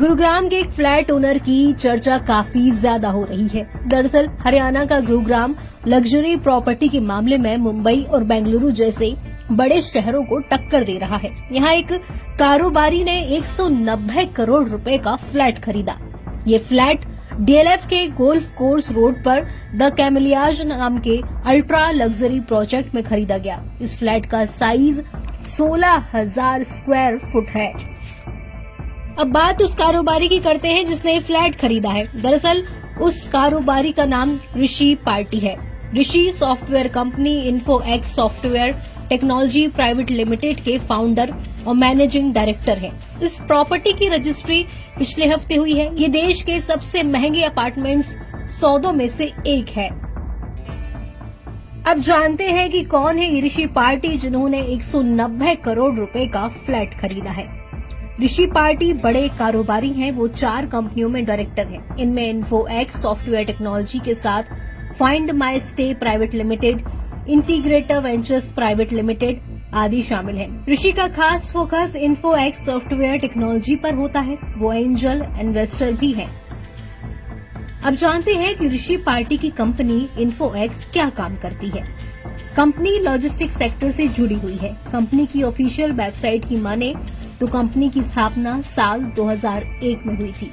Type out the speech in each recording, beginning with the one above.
गुरुग्राम के एक flat owner की चर्चा काफी ज्यादा हो रही है। दरअसल हरियाणा का गुरुग्राम लग्जरी प्रॉपर्टी के मामले में मुंबई और बेंगलुरु जैसे बड़े शहरों को टक्कर दे रहा है। यहाँ एक कारोबारी ने 190 करोड़ रुपए का फ्लैट खरीदा। ये फ्लैट डीएलएफ के गोल्फ कोर्स रोड पर द कैमेलियाज नाम के अल्ट्रा लग्जरी प्रोजेक्ट में खरीदा गया। इस फ्लैट का साइज 16,000 स्क्वायर फुट है। अब बात उस कारोबारी की करते हैं जिसने ये फ्लैट खरीदा है। दरअसल उस कारोबारी का नाम ऋषि पार्टी है। Rishi software company Infox software technology private limited के फाउंडर और मैनेजिंग डायरेक्टर हैं। इस प्रॉपर्टी की रजिस्ट्री पिछले हफ्ते हुई है। ये देश के सबसे महंगे अपार्टमेंट्स सौदों में से एक है। अब जानते हैं कि कौन है ये ऋषि पार्टी जिन्होंने 190 करोड़ रुपए का फ्लैट खरीदा है। ऋषि पार्टी बड़े कारोबारी हैं। वो 4 कंपनियों में डायरेक्टर हैं। इनमें इन्फोएक्स सॉफ्टवेयर टेक्नोलॉजी के साथ find my stay private limited, integrator ventures private limited आदि शामिल हैं। ऋषि का खास फोकस इन्फोएक्स सॉफ्टवेयर टेक्नोलॉजी पर होता है। वो एंजल इन्वेस्टर भी हैं। अब जानते हैं कि ऋषि पार्टी की कंपनी इन्फोएक्स क्या काम करती है। कंपनी लॉजिस्टिक्स सेक्टर से जुड़ी हुई है। कंपनी की ऑफिशियल वेबसाइट की माने तो कंपनी की स्थापना साल 2001 में हुई थी।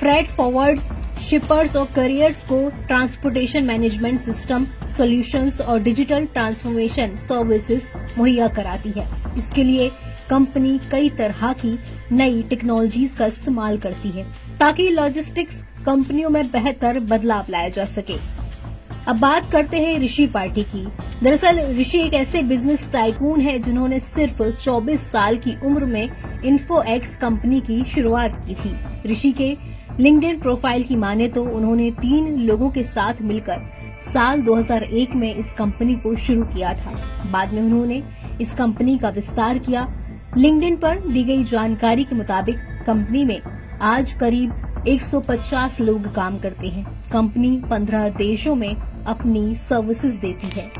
फ्रेट फॉरवर्ड्स, शिपर्स और करियर्स को ट्रांसपोर्टेशन मैनेजमेंट सिस्टम सॉल्यूशंस और डिजिटल ट्रांसफॉर्मेशन सर्विसेज मुहैया कराती है। इसके लिए कंपनी कई तरह की नई टेक्नोलॉजीज का इस्तेमाल करती है ताकि लॉजिस्टिक्स कंपनियों में बेहतर बदलाव लाया जा सके। अब बात करते हैं ऋषि पार्टी की। दरअसल ऋषि एक ऐसे बिजनेस टाइकून है जिन्होंने सिर्फ 24 साल की उम्र में इन्फोएक्स कंपनी की शुरुआत की थी। ऋषि के लिंक्डइन प्रोफाइल की माने तो उन्होंने 3 लोगों के साथ मिलकर साल 2001 में इस कंपनी को शुरू किया था। बाद में उन्होंने इस कंपनी का विस्तार किया। लिंक्डइन पर दी गई जानकारी के मुताबिक कंपनी में आज करीब 150 लोग काम करते हैं। कंपनी 15 देशों में अपनी सर्विसेज देती है।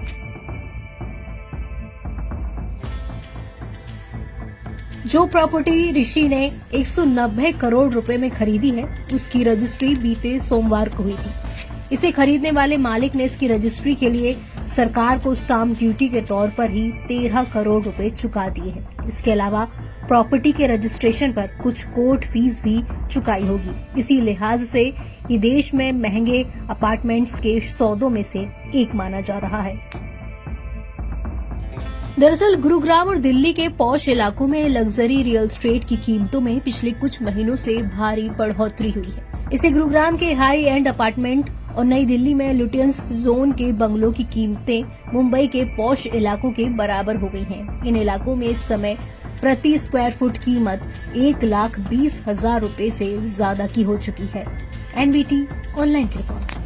जो प्रॉपर्टी ऋषि ने 190 करोड़ रुपए में खरीदी है, उसकी रजिस्ट्री बीते सोमवार को हुई थी। इसे खरीदने वाले मालिक ने इसकी रजिस्ट्री के लिए सरकार को स्टाम्प ड्यूटी के तौर पर ही 13 करोड़ रुपए चुका दिए हैं। इसके अलावा प्रॉपर्टी के रजिस्ट्रेशन पर कुछ कोर्ट फीस भी चुकाई होगी। इसी लिहाज से ये देश में महंगे अपार्टमेंट्स के सौदों में से एक माना जा रहा है। दरअसल गुरुग्राम और दिल्ली के पॉश इलाकों में लग्जरी रियल एस्टेट की कीमतों में पिछले कुछ महीनों से भारी बढ़ोतरी हुई है। इससे गुरुग्राम के हाई एंड अपार्टमेंट और नई दिल्ली में लुटियंस जोन के बंगलों की कीमतें मुंबई के पॉश इलाकों के बराबर हो गई हैं। इन इलाकों में इस समय प्रति स्क्वायर फुट कीमत 1,20,000 रुपए से ज्यादा की हो चुकी है। एनबीटी ऑनलाइन की रिपोर्ट।